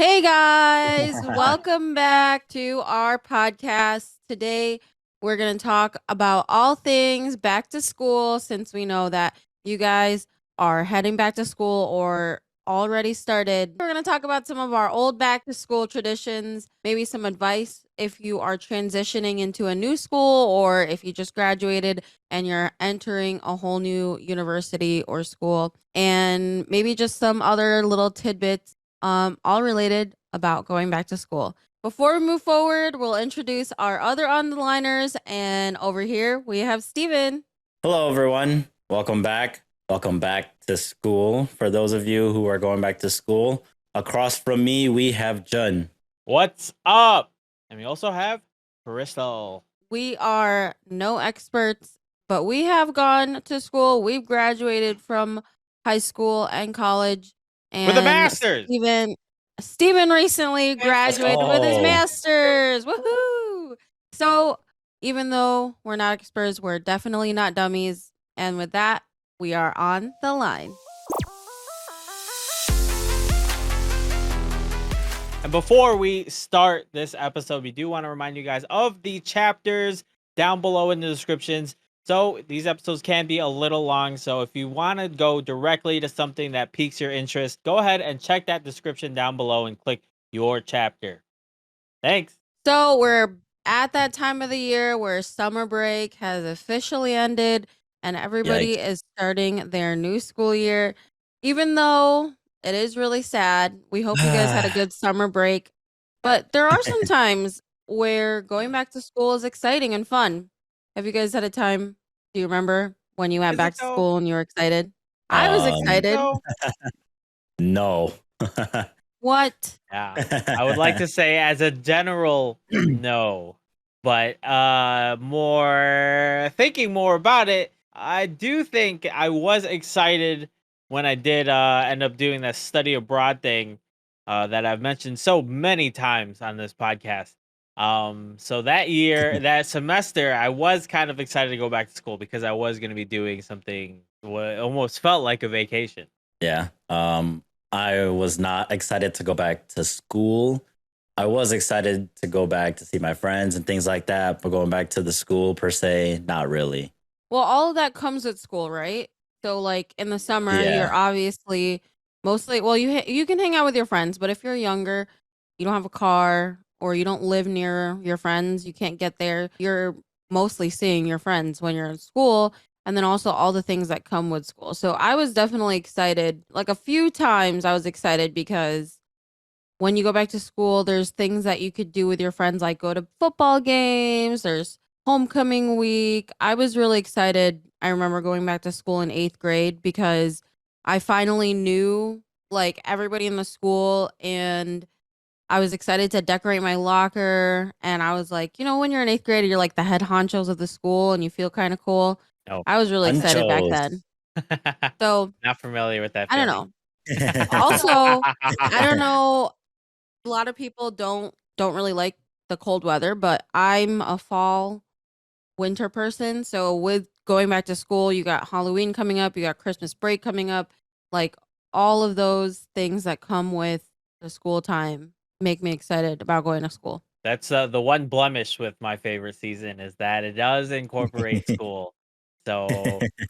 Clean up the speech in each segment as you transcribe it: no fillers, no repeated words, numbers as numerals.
Hey guys, welcome back to our podcast. Today, we're going to talk about all things back to school since we know that you guys are heading back to school or already started. We're going to talk about some of our old back to school traditions, maybe some advice if you are transitioning into a new school or if you just graduated and you're entering a whole new university or school, and maybe just some other little tidbits all related about going back to school. Before we move forward, we'll introduce our other on the liners. And over here, we have Steven. Hello, everyone. Welcome back. Welcome back to school. For those of you who are going back to school, across from me, we have Jun. What's up? And we also have Crystal. We are no experts, but we have gone to school. We've graduated from high school and college. With a And master's. Steven recently graduated with his Oh. master's. Woohoo! So even though we're not experts, we're definitely not dummies. And with that, we are on the line. And before we start this episode, we do want to remind you guys of the chapters down below in the descriptions. So these episodes can be a little long. So if you want to go directly to something that piques your interest, go ahead and check that description down below and click your chapter. Thanks. So we're at that time of the year where summer break has officially ended and everybody Yikes. is starting their new school year. Even though it is really sad, we hope you guys had a good summer break. But there are some times where going back to school is exciting and fun. Have you guys had a time? Do you remember when you went Is back it to though? school and you were excited? I was Um, Is it excited. though? no. What? Yeah. I would like to say as a general no. But more thinking more about it, I do think I was excited when I did end up doing that study abroad thing that I've mentioned so many times on this podcast. So that year, that semester, I was kind of excited to go back to school because I was going to be doing something what almost felt like a vacation. Yeah. I was not excited to go back to school. I was excited to go back to see my friends and things like that, but going back to the school per se, not really. Well, all of that comes with school, right? So, like in the summer, you're Yeah. obviously mostly well, you can hang out with your friends, but if you're younger, you don't have a car or you don't live near your friends, you can't get there. You're mostly seeing your friends when you're in school, and then also all the things that come with school. So, I was definitely excited. Like a few times, I was excited because when you go back to school, there's things that you could do with your friends, like go to football games, there's homecoming week. I was really excited. I remember going back to school in 8th grade because I finally knew like everybody in the school, and I was excited to decorate my locker. And I was like, when you're in 8th grade, you're like the head honchos of the school and you feel kind of cool. No. I was really excited back Hunchos. then. So Not familiar with that I don't feeling. know. Also, I don't know, a lot of people don't really like the cold weather, but I'm a fall winter person. So with going back to school, you got Halloween coming up, you got Christmas break coming up, like all of those things that come with the school time make me excited about going to school. That's the one blemish with my favorite season is that it does incorporate school. So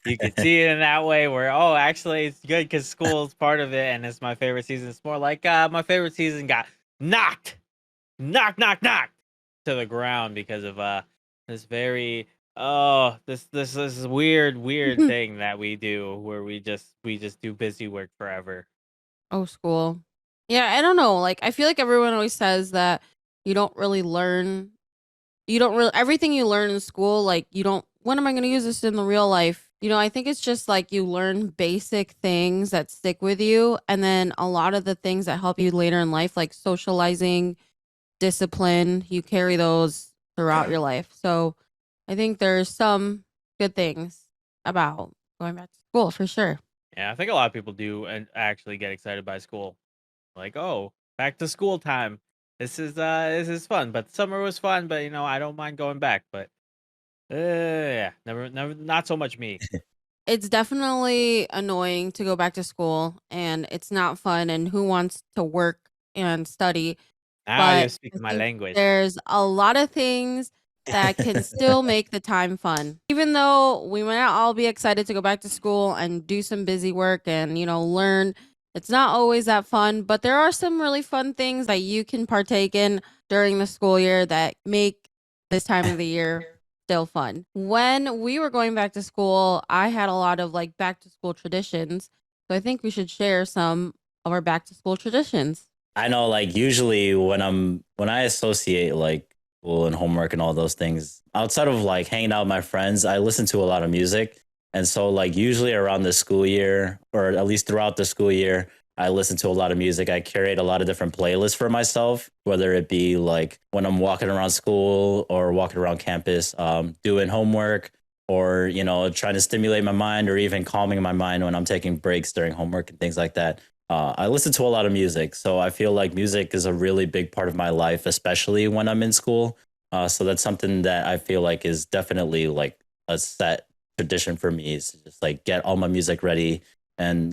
you could see it in that way where, oh, actually it's good because school is part of it and it's my favorite season. It's more like my favorite season got knocked, knocked to the ground because of this very this weird thing that we do where we just do busy work forever. Oh, school. Yeah, I don't know. Like I feel like everyone always says that you don't really learn you don't really everything you learn in school, like you don't when am I going to use this in the real life? I think it's just like you learn basic things that stick with you, and then a lot of the things that help you later in life, like socializing, discipline, you carry those throughout your life. So I think there's some good things about going back to school for sure. Yeah, I think a lot of people do and actually get excited by school. Like, oh, back to school time. This is fun. But summer was fun, but I don't mind going back. But yeah, never not so much me. It's definitely annoying to go back to school and it's not fun, and who wants to work and study. Now you're But I speaking my think language. there's a lot of things that can still make the time fun. Even though we might not all be excited to go back to school and do some busy work and, learn, it's not always that fun, but there are some really fun things that you can partake in during the school year that make this time of the year still fun. When we were going back to school, I had a lot of like back to school traditions. So I think we should share some of our back to school traditions. I know, like usually when I associate like school and homework and all those things, outside of like hanging out with my friends, I listen to a lot of music. And so like usually around the school year, or at least throughout the school year, I listen to a lot of music. I curate a lot of different playlists for myself, whether it be like when I'm walking around school or walking around campus, doing homework, or trying to stimulate my mind, or even calming my mind when I'm taking breaks during homework and things like that. I listen to a lot of music, so I feel like music is a really big part of my life, especially when I'm in school. So that's something that I feel like is definitely like a set tradition for me, is to just like get all my music ready and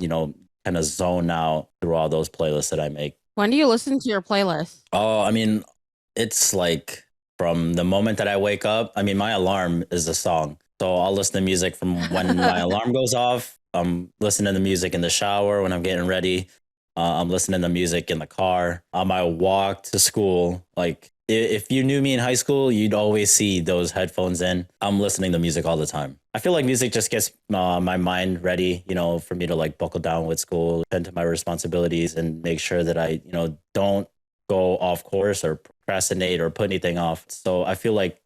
kind of zone out through all those playlists that I make. When do you listen to your playlist? Oh, I mean, it's like from the moment that I wake up. I mean, my alarm is a song. So I'll listen to music from when my alarm goes off. I'm listening to music in the shower when I'm getting ready. I'm listening to music in the car on my walk to school. Like if you knew me in high school, you'd always see those headphones in. I'm listening to music all the time. I feel like music just gets my mind ready, for me to like buckle down with school, tend to my responsibilities, and make sure that I, don't go off course or procrastinate or put anything off. So I feel like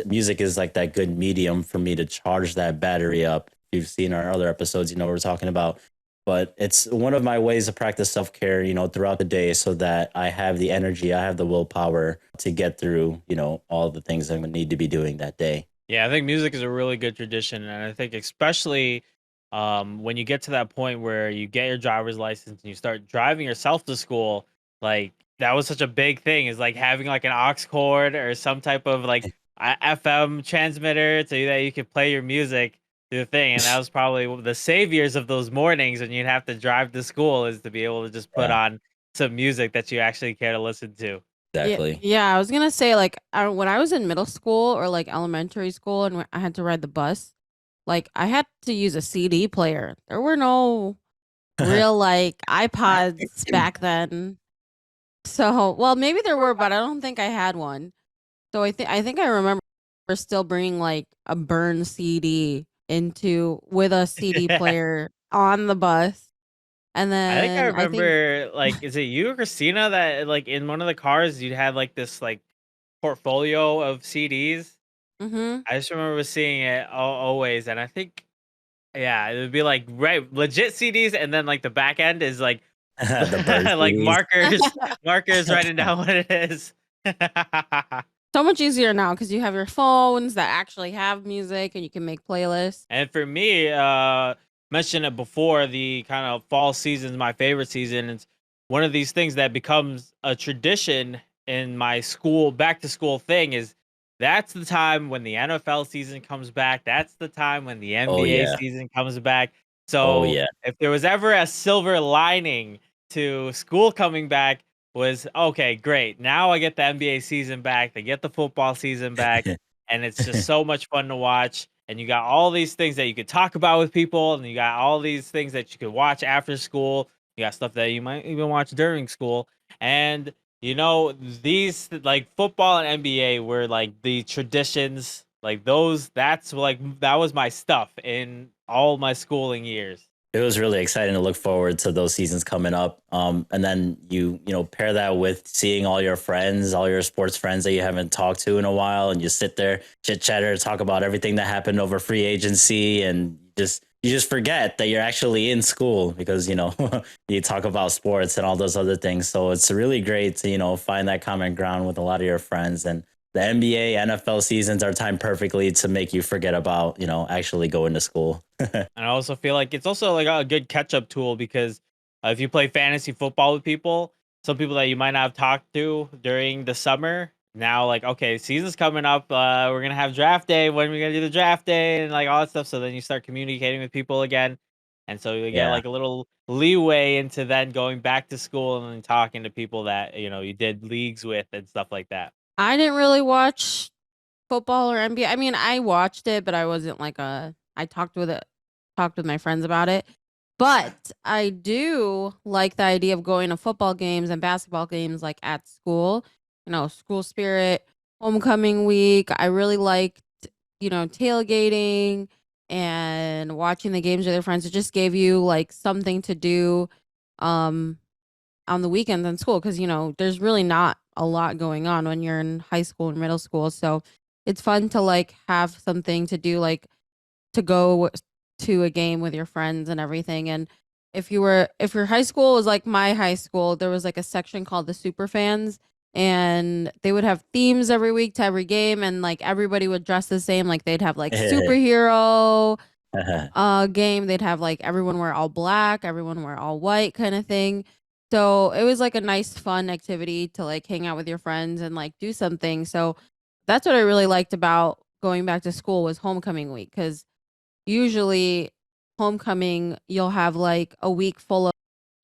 music is like that good medium for me to charge that battery up. You've seen our other episodes, what we're talking about. But it's one of my ways to practice self care, throughout the day, so that I have the energy, I have the willpower to get through, all the things I'm going to need to be doing that day. Yeah, I think music is a really good tradition, and I think especially when you get to that point where you get your driver's license and you start driving yourself to school, like that was such a big thing. Is like having like an aux cord or some type of like FM transmitter so that you could play your music through the thing, and that was probably one of the saviors of those mornings when you'd have to drive to school, is to be able to just put Yeah, on some music that you actually care to listen to. Yeah, exactly. yeah. I was gonna say like when I was in middle school or like elementary school, and when I had to ride the bus, like I had to use a CD player. There were no real like iPods back then. So, well, maybe there were, but I don't think I had one. So I think I remember still bringing like a burn CD into with a CD player on the bus, and I think I then I think. remember, like, is it you or Christina that like in one of the cars you had like this like portfolio of CDs? Mhm. I just remember seeing it always, and I think yeah, it would be like right legit CDs, and then like the back end is like The bird like CDs. markers writing down what it is. So much easier now because you have your phones that actually have music and you can make playlists. And for me, mentioned it before, the kind of fall season is my favorite season. It's one of these things that becomes a tradition in my school back to school thing. Is that's the time when the NFL season comes back. That's the time when the Oh NBA yeah. season comes back. Oh So yeah. if there was ever a silver lining to school coming back, was okay, great. Now I get the NBA season back. They get the football season back, and it's just so much fun to watch. And you got all these things that you could talk about with people, and you got all these things that you could watch after school. You got stuff that you might even watch during school. And these like football and NBA were like the traditions, like those. That's like that was my stuff in all my schooling years. It was really exciting to look forward to those seasons coming up. And then you pair that with seeing all your friends, all your sports friends that you haven't talked to in a while, and you sit there, chit chatter, talk about everything that happened over free agency, and you just forget that you're actually in school, because you talk about sports and all those other things. So it's really great to find that common ground with a lot of your friends. And the NBA, NFL seasons are timed perfectly to make you forget about actually going to school. And I also feel like it's also like a good catch up tool because if you play fantasy football with people, some people that you might not have talked to during the summer, now like, okay, season's coming up. We're going to have draft day. When are we going to do the draft day and like all that stuff? So then you start communicating with people again. and so you get Yeah. like a little leeway into then going back to school and then talking to people that you did leagues with and stuff like that. I didn't really watch football or NBA. I mean, I watched it, but I wasn't like I talked with my friends about it. But I do like the idea of going to football games and basketball games like at school. School spirit, homecoming week. I really liked, tailgating and watching the games with your friends. It just gave you like something to do um on the weekends in school because there's really not a lot going on when you're in high school and middle school, so it's fun to like have something to do, like to go to a game with your friends and everything. And if your high school was like my high school, there was like a section called the super fans, and they would have themes every week to every game, and like everybody would dress the same. Like they'd have like superhero game. They'd have like everyone wear all black, everyone wear all white kind of thing. So it was like a nice fun activity to like hang out with your friends and like do something. So that's what I really liked about going back to school was homecoming week, because usually homecoming you'll have like a week full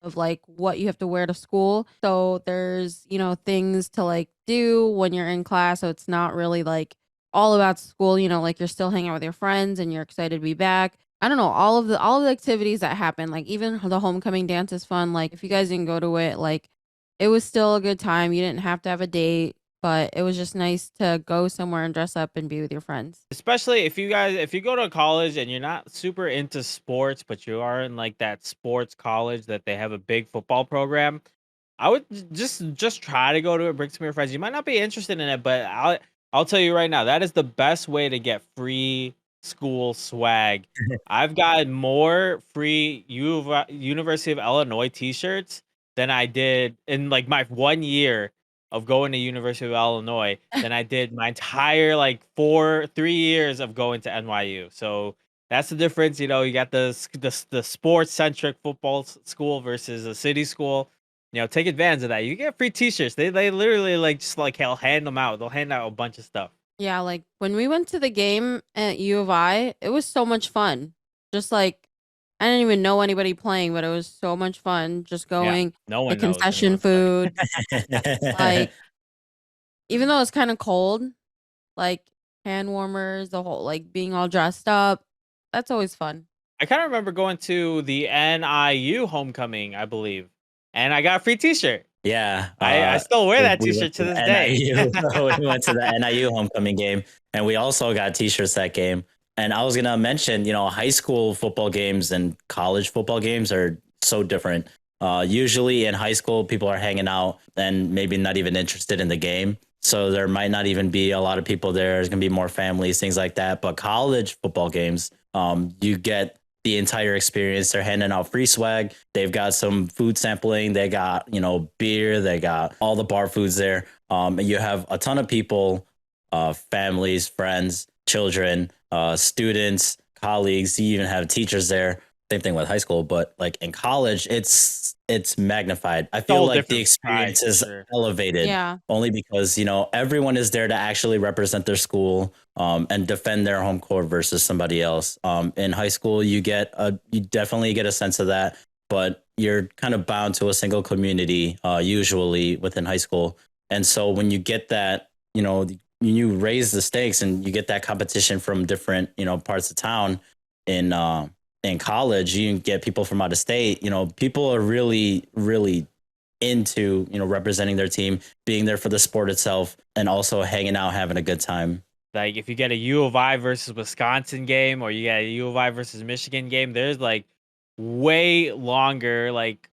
of like what you have to wear to school. So there's, things to like do when you're in class. So it's not really like all about school, like you're still hanging out with your friends and you're excited to be back. I don't know, all of the activities that happen, like even the homecoming dance is fun. Like if you guys didn't go to it, like it was still a good time. You didn't have to have a date, but it was just nice to go somewhere and dress up and be with your friends. Especially if you go to college and you're not super into sports, but you are in like that sports college that they have a big football program. I would just try to go to it, bring some of your friends. You might not be interested in it, but I'll tell you right now, that is the best way to get free school swag. I've got more free University of Illinois t-shirts than I did in like my 1 year of going to University of Illinois than I did my entire like 3 years of going to NYU. So that's the difference. You got the sports centric football school versus a city school. Take advantage of that. You get free T-shirts. They literally like just like they'll hand them out. They'll hand out a bunch of stuff. Yeah, like when we went to the game at U of I, it was so much fun. Just like I didn't even know anybody playing, but it was so much fun just Yeah, going, no the one knows concession anyone's playing. food, like even though it's kind of cold, like hand warmers, the whole like being all dressed up. That's always fun. I kind of remember going to the NIU homecoming, I believe, and I got a free T-shirt. Yeah, I still wear that we went T-shirt to to the this day. NIU. We went to the NIU homecoming game, and we also got T-shirts that game. And I was gonna mention, high school football games and college football games are so different. Usually in high school, people are hanging out and maybe not even interested in the game, so there might not even be a lot of people there. There's gonna be more families, things like that. But college football games, you get the entire experience. They're handing out free swag. They've got some food sampling. They got, beer. They got all the bar foods there. And you have a ton of people, families, friends, children, students, colleagues. You even have teachers there. Same thing with high school, but like in college, it's magnified. I It's a feel whole like the different vibe experience for is sure. elevated Yeah. only because everyone is there to actually represent their school, and defend their home court versus somebody else. In high school, you definitely get a sense of that, but you're kind of bound to a single community, usually within high school. And so when you get that, you raise the stakes and you get that competition from different, parts of town. In college, you can get people from out of state. People are really, really into representing their team, being there for the sport itself, and also hanging out, having a good time. Like if you get a U of I versus Wisconsin game, or you get a U of I versus Michigan game, there's like way longer, like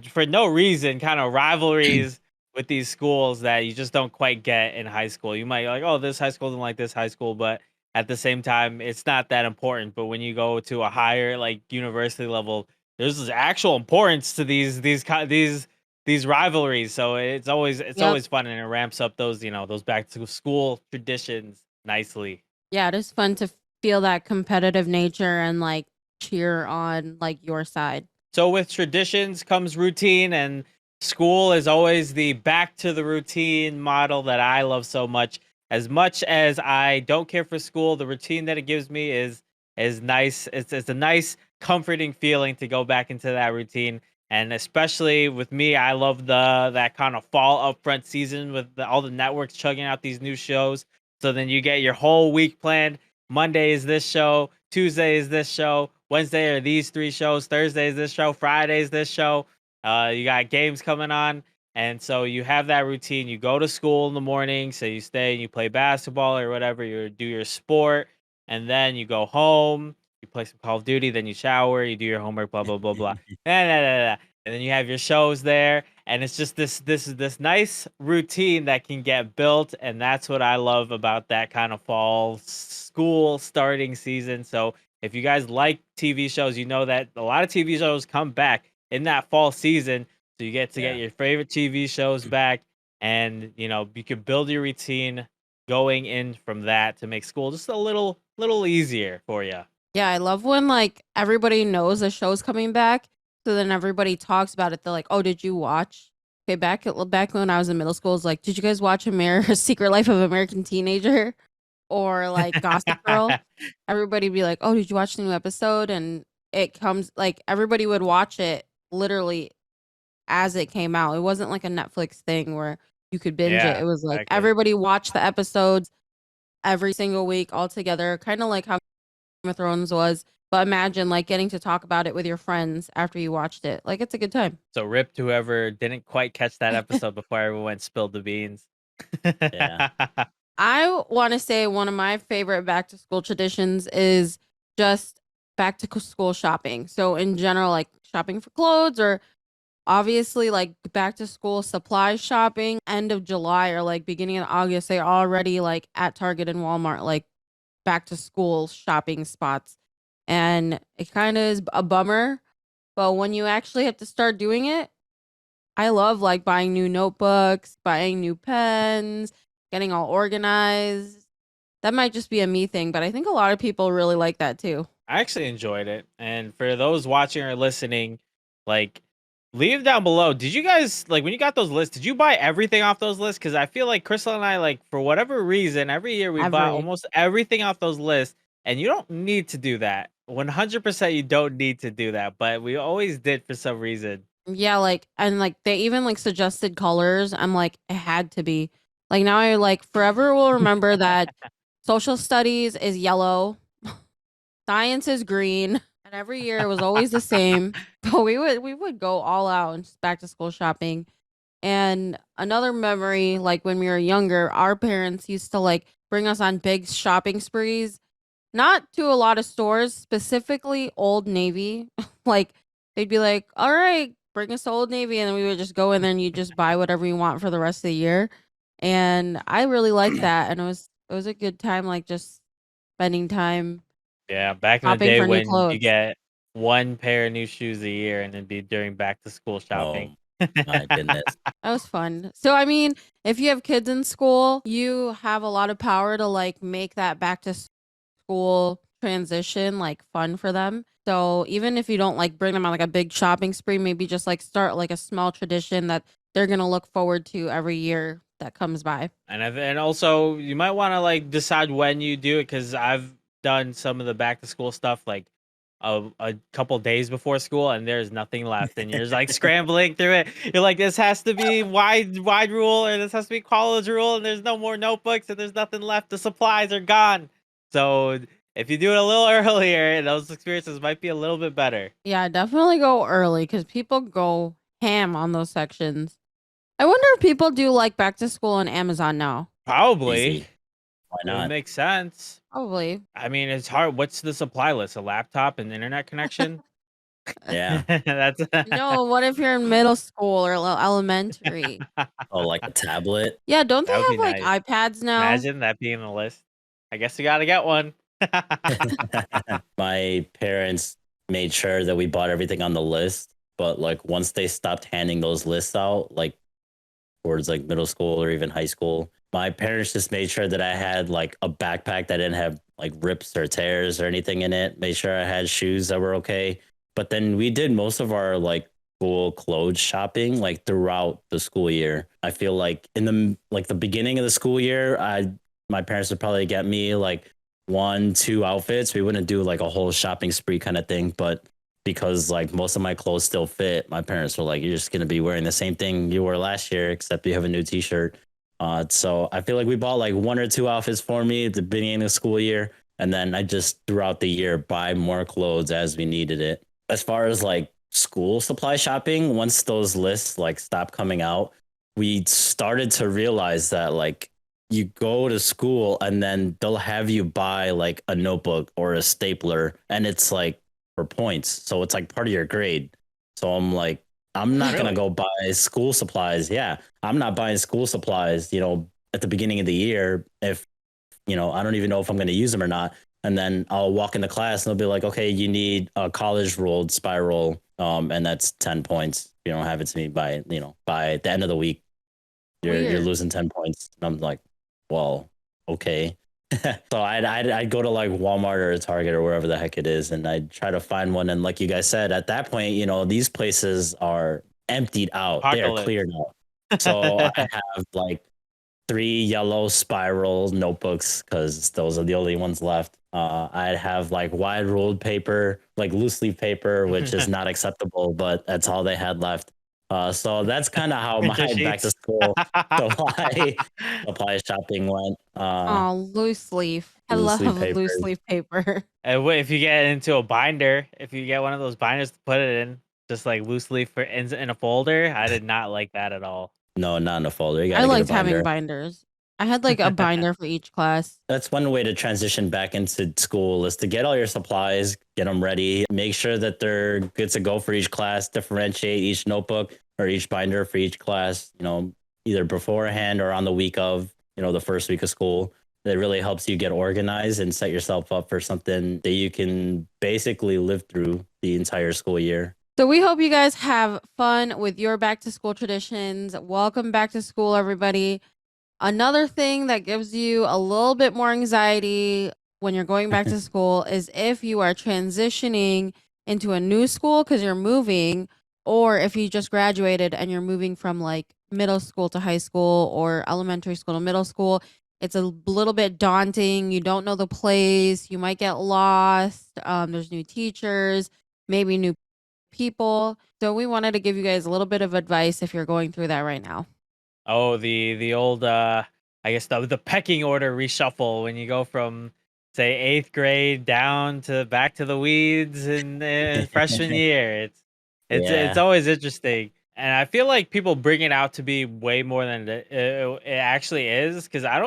for no reason, kind of rivalries with these schools that you just don't quite get in high school. You might like, oh, this high school doesn't like this high school, but at the same time, it's not that important. But when you go to a higher like university level, there's this actual importance to these rivalries. So it's Yep. always fun, and it ramps up those back to school traditions nicely. Yeah, it is fun to feel that competitive nature and like cheer on like your side. So with traditions comes routine, and school is always the back to the routine model that I love so much. As much as I don't care for school, the routine that it gives me is is nice. It's a nice comforting feeling to go back into that routine. And especially with me, I love that kind of fall upfront season with all the networks chugging out these new shows. So then you get your whole week planned. Monday is this show, Tuesday is this show, Wednesday are these three shows, Thursday is this show, Friday is this show. You got games coming on. And so you have that routine. You go to school in the morning, so you stay and you play basketball or whatever, you do your sport, and then you go home, you play some Call of Duty, then you shower, you do your homework, blah blah blah blah. And then you have your shows there, and it's just this nice routine that can get built, and that's what I love about that kind of fall school starting season. So if you guys like TV shows, you know that a lot of TV shows come back in that fall season, so you get to get Yeah. your favorite TV shows back, and you can build your routine going in from that to make school just a little easier for you. Yeah, I love when like everybody knows a show's coming back, so then everybody talks about it. They're like, "Oh, did you watch?" Okay, back when I was in middle school, it's like, "Did you guys watch Secret Life of American Teenager?" Or like Gossip Girl? Everybody be like, "Oh, did you watch the new episode?" And it comes like everybody would watch it literally as it came out. It wasn't like a Netflix thing where you could binge it. Yeah, It was like exactly. everybody watched the episodes every single week all together, kind of like how Game of Thrones was. But imagine like getting to talk about it with your friends after you watched it. Like it's a good time. So rip to whoever didn't quite catch that episode before everyone spilled the beans. Yeah. I want to say one of my favorite back to school traditions is just back to school shopping. So in general, like shopping for clothes or obviously like back to school supply shopping, end of July or like beginning of August, they're already like at Target and Walmart, like back to school shopping spots. And it kind of is a bummer. But when you actually have to start doing it, I love like buying new notebooks, buying new pens, getting all organized. That might just be a me thing, but I think a lot of people really like that too. I actually enjoyed it. And for those watching or listening, like leave down below. Did you guys like when you got those lists? Did you buy everything off those lists? Because I feel like Crystal and I, like for whatever reason, every year we buy Every almost everything off those lists, and you don't need to do that. 100% you don't need to do that, but we always did for some reason. Yeah, like and like they even like suggested colors. I'm like, it had to be. Like now I like forever will remember that social studies is yellow, science is green, and every year it was always the same. But we would go all out and just back to school shopping. And another memory, like when we were younger, our parents used to like bring us on big shopping sprees. Not to a lot of stores, specifically Old Navy. Like they'd be like, "All right, bring us to Old Navy," and then we would just go in there and you just buy whatever you want for the rest of the year. And I really liked that, and it was a good time, like just spending time Yeah, back in the shopping day for new when you clothes. get one pair of new shoes a year and it'd be during back to school shopping. Oh my goodness. That was fun. So I mean, if you have kids in school, you have a lot of power to like make that back to school transition like fun for them. So even if you don't like bring them on like a big shopping spree, maybe just like start like a small tradition that they're gonna look forward to every year that comes by. And also you might want to like decide when you do it, because I've done some of the back to school stuff like a couple days before school, and there's nothing left, and you're just like scrambling through it. You're like, this has to be wide rule, or this has to be college rule, and there's no more notebooks, and there's nothing left. The supplies are gone. So if you do it a little earlier, those experiences might be a little bit better. Yeah, definitely go early because people go ham on those sections. I wonder if people do like back to school on Amazon now. Probably. Easy. Why It would not? make sense. Probably. I mean, it's hard. What's the supply list? A laptop and internet connection? Yeah. That's No, what if you're in middle school or elementary? Oh, like a tablet. Yeah, don't they that would be have like nice. iPads now? Imagine that being the list. I guess you gotta get one. My parents made sure that we bought everything on the list, but like once they stopped handing those lists out, like towards like middle school or even high school, my parents just made sure that I had like a backpack that didn't have like rips or tears or anything in it. Made sure I had shoes that were okay. But then we did most of our like school clothes shopping like throughout the school year. I feel like in the beginning of the school year, I my parents would probably get me like one, two outfits. We wouldn't do like a whole shopping spree kind of thing, but because like most of my clothes still fit, my parents were like, "You're just gonna be wearing the same thing you wore last year, except you have a new T-shirt." So I feel like we bought like one or two outfits for me at the beginning of the school year, and then I just throughout the year buy more clothes as we needed it. As far as like school supply shopping, once those lists like stopped coming out, we started to realize that like you go to school and then they'll have you buy like a notebook or a stapler and it's like for points. So it's like part of your grade. So I'm like, I'm not going to Really? go buy school supplies. Yeah. I'm not buying school supplies, at the beginning of the year if, I don't even know if I'm going to use them or not. And then I'll walk into class and they'll be like, okay, you need a college rolled spiral. And that's 10 points. If you don't have it to me by the end of the week, you're Weird. losing 10 points. And I'm like, well, okay. So I'd go to like Walmart or Target or wherever the heck it is, and I'd try to find one. And like you guys said, at that point, these places are emptied out. They are Apocalypse. cleared out. So I have like 3 yellow spiral notebooks because those are the only ones left. I'd have like wide ruled paper, like loose leaf paper, which is not acceptable, but that's all they had left. So that's kind of how Printer my back to sheets. school supply shopping went. Oh, loose leaf. I Loose leaf love paper. loose leaf paper. And if you get into a binder, if you get one of those binders to put it in, just like loose leaf in a folder, I did not like that at all. No, not in a folder. You got I to get a liked having binder. binders. I had like a binder for each class. That's one way to transition back into school is to get all your supplies, get them ready, make sure that they're good to go for each class, differentiate each notebook or each binder for each class, either beforehand or on the week of, the first week of school. That really helps you get organized and set yourself up for something that you can basically live through the entire school year. So we hope you guys have fun with your back to school traditions. Welcome back to school, everybody. Another thing that gives you a little bit more anxiety when you're going back to school is if you are transitioning into a new school because you're moving, or if you just graduated and you're moving from like middle school to high school or elementary school to middle school. It's a little bit daunting. You don't know the place. You might get lost. There's new teachers, maybe new people. So we wanted to give you guys a little bit of advice if you're going through that right now. Oh, the old I guess the pecking order reshuffle when you go from say eighth grade down to back to the weeds in freshman year. It's Yeah. always interesting, and I feel like people bring it out to be way more than it actually is. Because I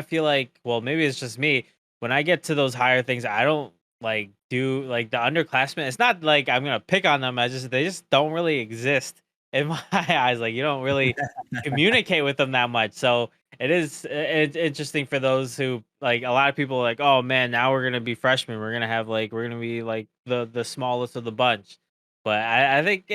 feel like maybe it's just me. When I get to those higher things, I don't like do like the underclassmen. It's not like I'm gonna pick on them. They just don't really exist in my eyes. Like you don't really communicate with them that much. So it's interesting for those who like a lot of people are like, oh man, now we're gonna be freshmen. We're gonna be like the smallest of the bunch. But I think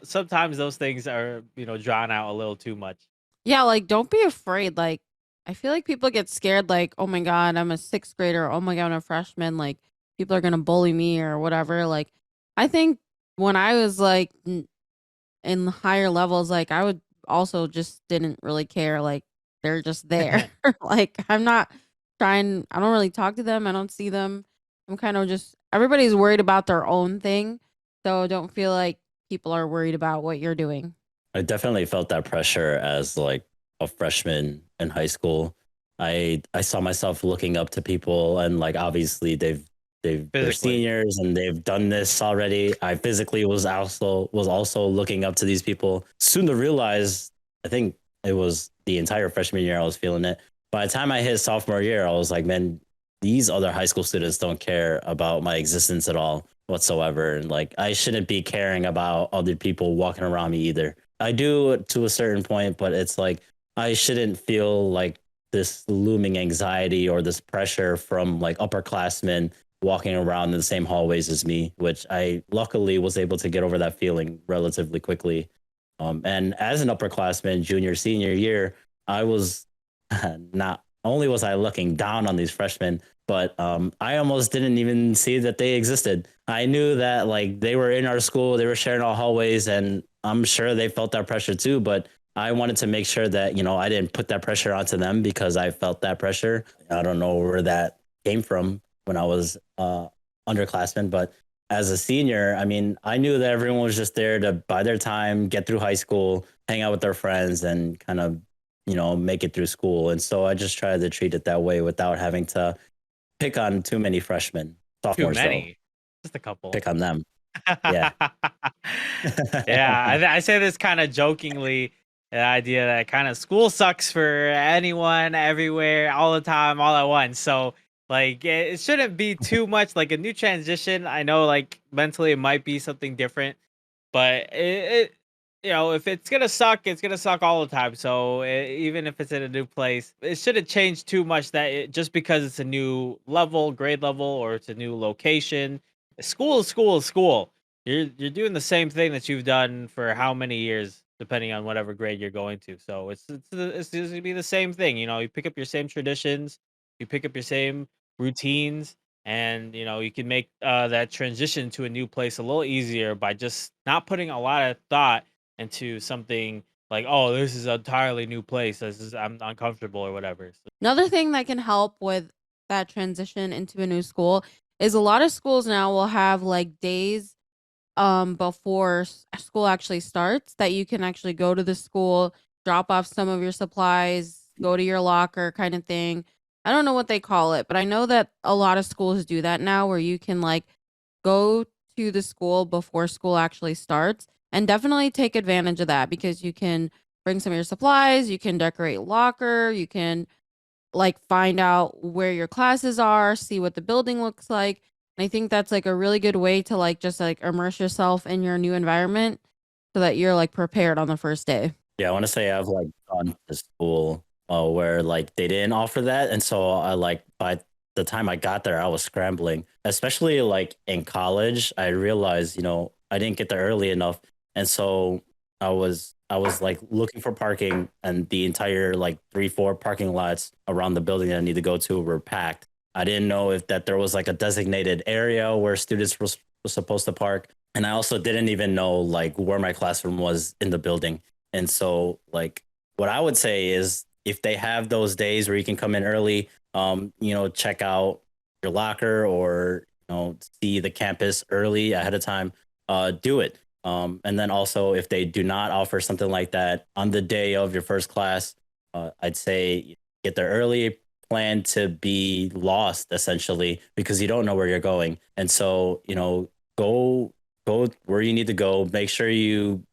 sometimes those things are drawn out a little too much. Yeah, like don't be afraid. Like I feel like people get scared, like, oh my God, I'm a sixth grader. Oh my God, I'm a freshman. Like people are gonna bully me or whatever. Like I think when I was like in higher levels, like I would also just didn't really care. Like they're just there. Like I don't really talk to them. I don't see them. I'm kind of just everybody's worried about their own thing. So don't feel like people are worried about what you're doing. I definitely felt that pressure as like a freshman in high school. I saw myself looking up to people and like obviously they're Physically. seniors and they've done this already. I physically was also looking up to these people. Soon to realize, I think it was the entire freshman year I was feeling it. By the time I hit sophomore year, I was like, man, these other high school students don't care about my existence at all whatsoever. And like I shouldn't be caring about other people walking around me either. I do to a certain point, but it's like I shouldn't feel like this looming anxiety or this pressure from like upperclassmen walking around in the same hallways as me, which I luckily was able to get over that feeling relatively quickly. And as an upperclassman, junior, senior year, I was not only was I looking down on these freshmen, but I almost didn't even see that they existed. I knew that like they were in our school, they were sharing our hallways, and I'm sure they felt that pressure too. But I wanted to make sure that I didn't put that pressure onto them because I felt that pressure. I don't know where that came from when I was underclassmen. But as a senior, I mean, I knew that everyone was just there to buy their time, get through high school, hang out with their friends, and kind of, make it through school. And so I just tried to treat it that way without having to pick on too many freshmen, Too sophomores, though. many. Just a couple. Pick on them. Yeah. Yeah, I say this kind of jokingly, the idea that kind of school sucks for anyone, everywhere, all the time, all at once. So like it shouldn't be too much like a new transition. I know like mentally it might be something different, but if it's gonna suck, it's gonna suck all the time. So even if it's in a new place, it shouldn't change too much. Just because it's a new level, grade level, or it's a new location, school is school is school. You're doing the same thing that you've done for how many years, depending on whatever grade you're going to. So it's just gonna be the same thing. You pick up your same traditions, you pick up your same routines, and you can make that transition to a new place a little easier by just not putting a lot of thought into something like, oh, this is an entirely new place. I'm uncomfortable or whatever. So, Another thing that can help with that transition into a new school is a lot of schools now will have like days before school actually starts that you can actually go to the school, drop off some of your supplies, go to your locker kind of thing. I don't know what they call it, but I know that a lot of schools do that now where you can like go to the school before school actually starts, and definitely take advantage of that because you can bring some of your supplies, you can decorate locker, you can like find out where your classes are, see what the building looks like. And I think that's like a really good way to like just like immerse yourself in your new environment so that you're like prepared on the first day. Yeah, I want to say I've like gone to school where like they didn't offer that, and so I like by the time I got there, I was scrambling. Especially like in college, I realized I didn't get there early enough, and so I was like looking for parking, and the entire like 3-4 parking lots around the building that I need to go to were packed. I didn't know if that there was like a designated area where students were supposed to park, and I also didn't even know like where my classroom was in the building. And so, like, what I would say is if they have those days where you can come in early, check out your locker or, see the campus early ahead of time, do it. And then also, if they do not offer something like that on the day of your first class, I'd say get there early, plan to be lost essentially because you don't know where you're going. And so, go where you need to go. Make sure you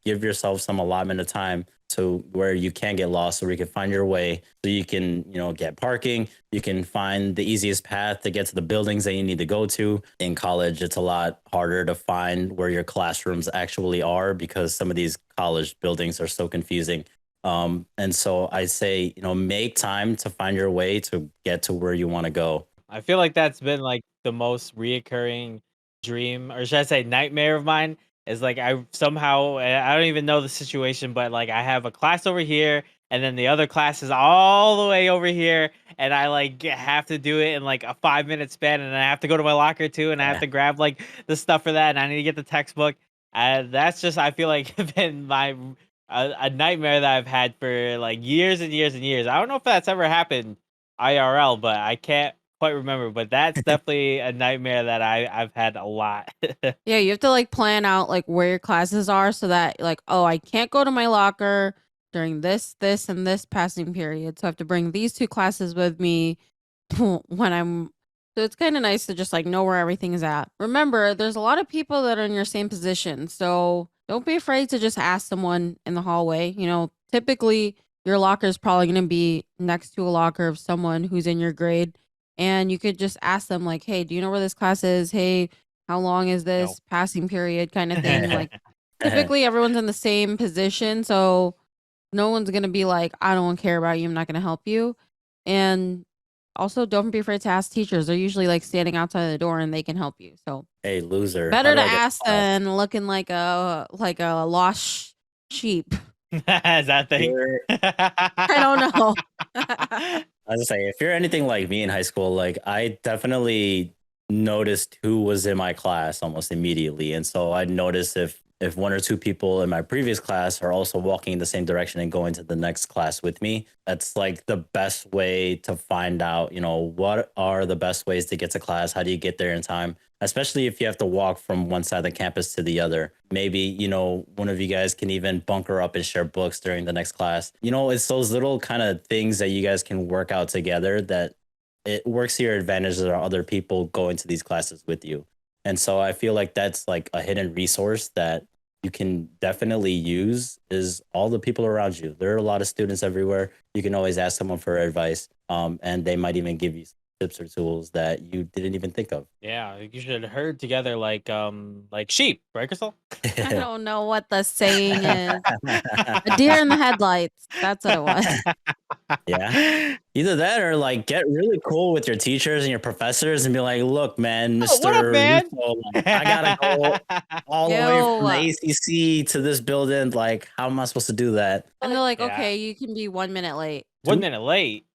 give yourself some allotment of time to where you can get lost so you can find your way, so you can get parking, you can find the easiest path to get to the buildings that you need to go to. In college, it's a lot harder to find where your classrooms actually are because some of these college buildings are so confusing. And so I say make time to find your way to get to where you want to go. I feel like that's been like the most reoccurring dream, or should I say nightmare of mine, is like I somehow, I don't even know the situation, but like I have a class over here and then the other class is all the way over here, and I like have to do it in like a 5 minute span, and I have to go to my locker too, and I have Yeah. to grab like the stuff for that, and I need to get the textbook. And that's just, I feel like been my a nightmare that I've had for like years and years and years. I don't know if that's ever happened IRL, but I can't quite remember. But that's definitely a nightmare that I've had a lot. Yeah, you have to like plan out like where your classes are so that like, oh, I can't go to my locker during this, and this passing period. So I have to bring these two classes with me when I'm so it's kind of nice to just like know where everything is at. Remember, there's a lot of people that are in your same position. So don't be afraid to just ask someone in the hallway. Typically your locker is probably going to be next to a locker of someone who's in your grade. And you could just ask them like, hey, do you know where this class is? Hey, how long is No. this passing period kind of thing? Like typically everyone's in the same position. So no one's going to be like, I don't care about you. I'm not going to help you. And also don't be afraid to ask teachers. They're usually like standing outside the door and they can help you. So Hey, loser, how better do to I get ask lost? than looking like a lost sheep. Is that a thing? You're I don't know. I was say, if you're anything like me in high school, like I definitely noticed who was in my class almost immediately. And so I noticed if if one or two people in my previous class are also walking in the same direction and going to the next class with me, that's like the best way to find out, what are the best ways to get to class? How do you get there in time? Especially if you have to walk from one side of the campus to the other. Maybe, one of you guys can even bunker up and share books during the next class. It's those little kind of things that you guys can work out together that it works to your advantage that there are other people going to these classes with you. And so I feel like that's like a hidden resource that you can definitely use is all the people around you. There are a lot of students everywhere. You can always ask someone for advice, and they might even give you tips or tools that you didn't even think of. Yeah, you should herd together like sheep, right, Crystal? I don't know what the saying is. A deer in the headlights. That's what it was. Yeah. Either that or like get really cool with your teachers and your professors and be like, look, man, Oh, what up, Mr. man? Russo, like, I gotta go all the way from the Yo. ACC to this building. Like, how am I supposed to do that? And they're like, Yeah. okay, you can be 1 minute late. 1 Two? minute late.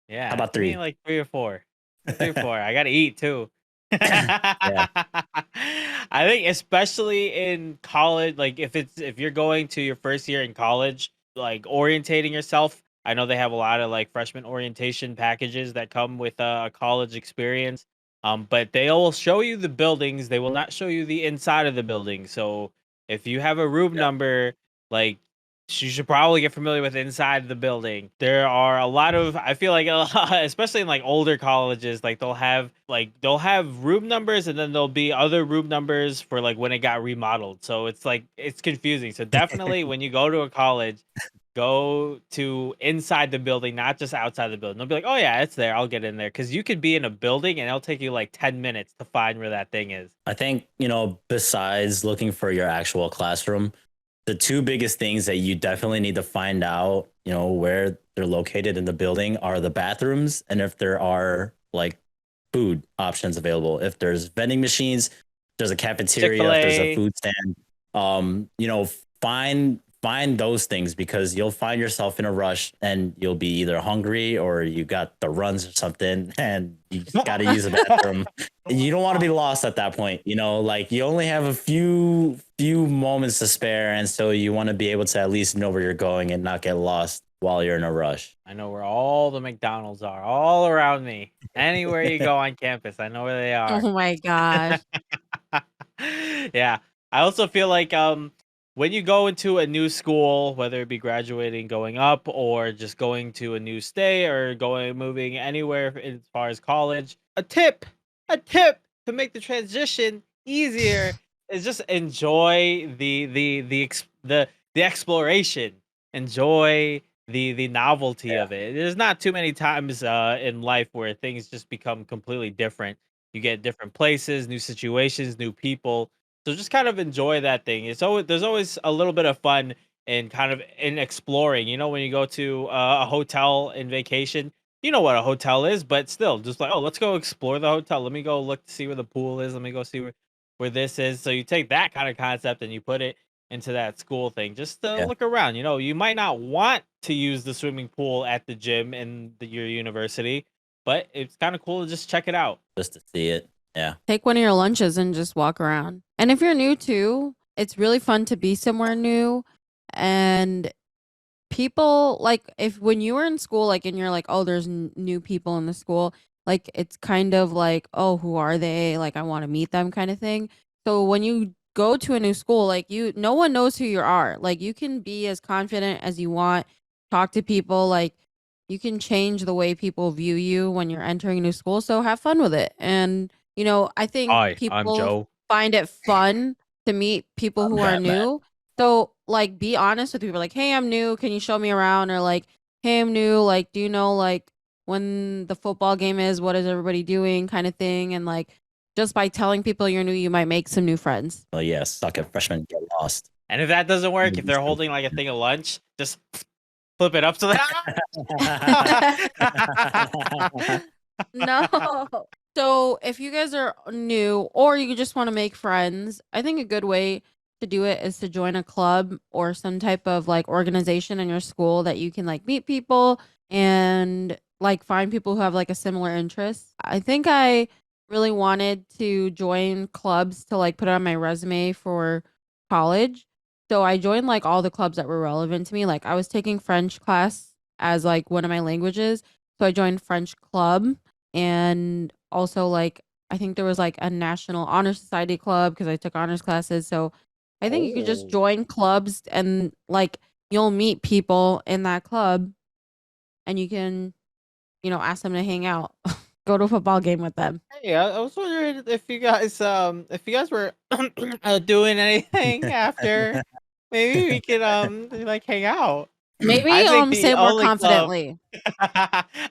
Yeah. How about give me, 3? like 3 or 4. 3 or 4. I gotta eat too. Yeah. I think especially in college, like if you're going to your first year in college, like orientating yourself. I know they have a lot of like freshman orientation packages that come with a college experience. But they will show you the buildings. They will not show you the inside of the building. So if you have a room Yeah. number, like you should probably get familiar with inside the building. There are a lot of, I feel like, especially in like older colleges, like they'll have room numbers, and then there'll be other room numbers for like when it got remodeled. So it's like it's confusing. So definitely when you go to a college, go to inside the building, not just outside the building. They'll be like, oh yeah, it's there. I'll get in there. Because you could be in a building and it'll take you like 10 minutes to find where that thing is. I think, besides looking for your actual classroom, the two biggest things that you definitely need to find out, where they're located in the building are the bathrooms and if there are like food options available. If there's vending machines, there's a cafeteria, if there's a food stand. Find those things because you'll find yourself in a rush and you'll be either hungry or you got the runs or something and you got to use the bathroom. You don't want to be lost at that point. Like you only have a few moments to spare. And so you want to be able to at least know where you're going and not get lost while you're in a rush. I know where all the McDonald's are, all around me. Anywhere you go on campus, I know where they are. Oh my gosh. Yeah. I also feel like when you go into a new school, whether it be graduating, going up, or just going to a new state or moving anywhere as far as college, a tip to make the transition easier is just enjoy the exploration. Enjoy the novelty of it. There's not too many times in life where things just become completely different. You get different places, new situations, new people. So just kind of enjoy that thing. There's always a little bit of fun in kind of in exploring. When you go to a hotel in vacation, you know what a hotel is, but still, just like, oh, let's go explore the hotel. Let me go look to see where the pool is. Let me go see where this is. So you take that kind of concept and you put it into that school thing. Just to look around. You might not want to use the swimming pool at the gym in your university, but it's kind of cool to just check it out. Just to see it. Yeah. Take one of your lunches and just walk around. And if you're new too, it's really fun to be somewhere new. And people like when you were in school, like, and you're like, oh, there's new people in the school, like it's kind of like, oh, who are they? Like, I want to meet them kind of thing. So when you go to a new school, like no one knows who you are. Like you can be as confident as you want, talk to people, like you can change the way people view you when you're entering a new school. So have fun with it. And I think Hi, I'm people Joe. find it fun to meet people who are Batman. new. So like be honest with people, like, hey, I'm new, can you show me around? Or like, hey, I'm new, like, do you know like when the football game is, what is everybody doing, kind of thing. And like just by telling people you're new, you might make some new friends. Oh yes, suck at freshmen, get lost. And if that doesn't work, if they're holding like a thing of lunch, just flip it up so that No. So if you guys are new or you just want to make friends, I think a good way to do it is to join a club or some type of like organization in your school that you can like meet people and like find people who have like a similar interest. I think I really wanted to join clubs to like put it on my resume for college. So I joined like all the clubs that were relevant to me. Like I was taking French class as like one of my languages. So I joined French club, and also like I think there was like a National Honor Society club because I took honors classes. So I think you could just Oh. join clubs and like you'll meet people in that club and you can, ask them to hang out. Go to a football game with them. Hey, I was wondering if you guys were doing anything after. Maybe we could like hang out. I Maybe think the say more only club confidently.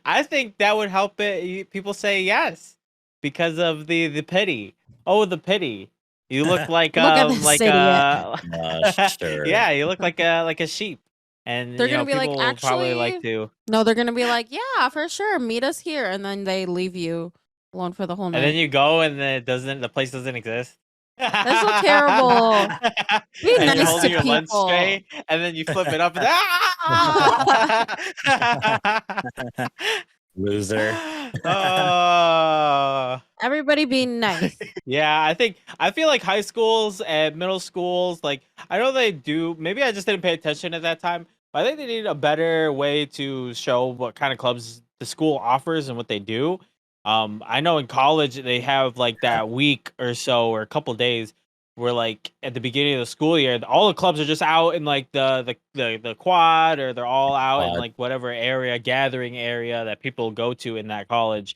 I think that would help people say yes because of the pity. Oh, the pity. You look Look at this like idiot. Sure. yeah, you look like a sheep. And They're gonna be like, people will probably like actually, to. no, they're gonna be like, yeah, for sure, meet us here, and then they leave you alone for the whole And then night. you go and then the place doesn't exist. That's so terrible. Be And you're nice to holding your lunch people. tray and then you flip it up and ah! Loser. Oh. Everybody be nice. Yeah, I feel like high schools and middle schools, like I know they do. Maybe I just didn't pay attention at that time, but I think they need a better way to show what kind of clubs the school offers and what they do. I know in college they have like that week or so or a couple days where like at the beginning of the school year, all the clubs are just out in like the quad, or they're all out in like whatever area, gathering area that people go to in that college,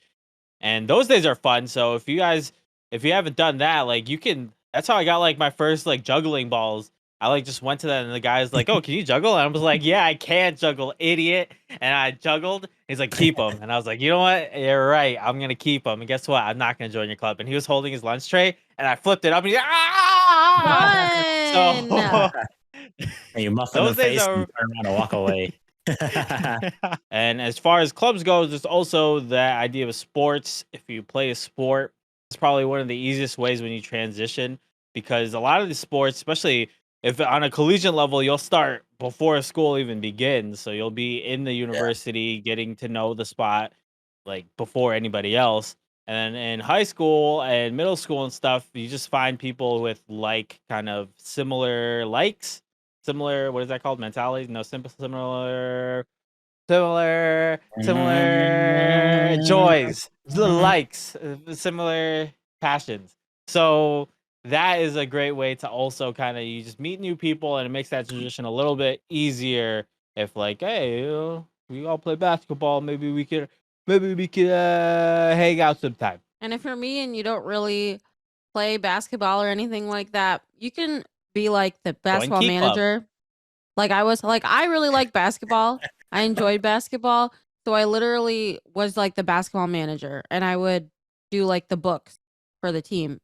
and those days are fun. So if you haven't done that, like you can. That's how I got like my first like juggling balls. I like just went to that and the guy's like, "Oh, can you juggle?" And I was like, "Yeah, I can juggle, idiot." And I juggled. He's like, "Keep them." And I was like, "You know what? You're right. I'm gonna keep them." And guess what? I'm not gonna join your club. And he was holding his lunch tray, and I flipped it up, and he's like, "Ah!" Fun. So And you muff in the those days face and are. turn around and walk away. And as far as clubs goes, there's also the idea of sports. If you play a sport, it's probably one of the easiest ways when you transition, because a lot of the sports, especially if on a collegiate level, you'll start before school even begins. So you'll be in the Yeah. university getting to know the spot like before anybody else. And then in high school and middle school and stuff, you just find people with like kind of similar likes, similar, what is that called? Mentalities? No, simple, similar joys, likes, similar passions. So that is a great way to also kind of, you just meet new people, and it makes that transition a little bit easier. If like, hey, we all play basketball, maybe we could hang out sometime. And if you're me and you don't really play basketball or anything like that, you can be like the Join basketball Key Club. manager. Like I was like I really like basketball. I enjoyed basketball. So I literally was like the basketball manager and I would do like the books for the team.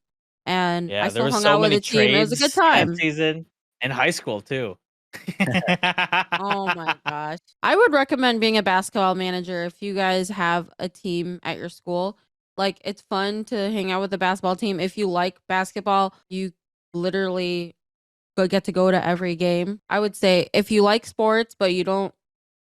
And I Yeah, there still were hung so out with many the team. It was a good trades that time. season in high school too. Oh my gosh. I would recommend being a basketball manager if you guys have a team at your school. Like it's fun to hang out with the basketball team. If you like basketball, you literally get to go to every game. I would say if you like sports but you don't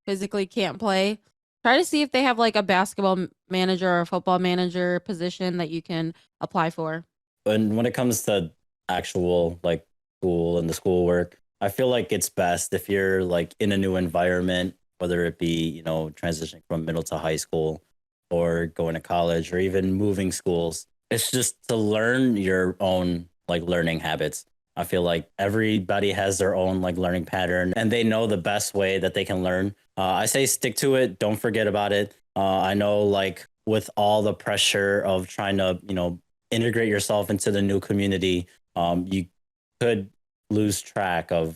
physically can't play, try to see if they have like a basketball manager or a football manager position that you can apply for. And when it comes to actual like school and the schoolwork, I feel like it's best if you're like in a new environment, whether it be, transitioning from middle to high school or going to college or even moving schools. It's just to learn your own like learning habits. I feel like everybody has their own like learning pattern and they know the best way that they can learn. I say stick to it. Don't forget about it. I know like with all the pressure of trying to, integrate yourself into the new community, you could lose track of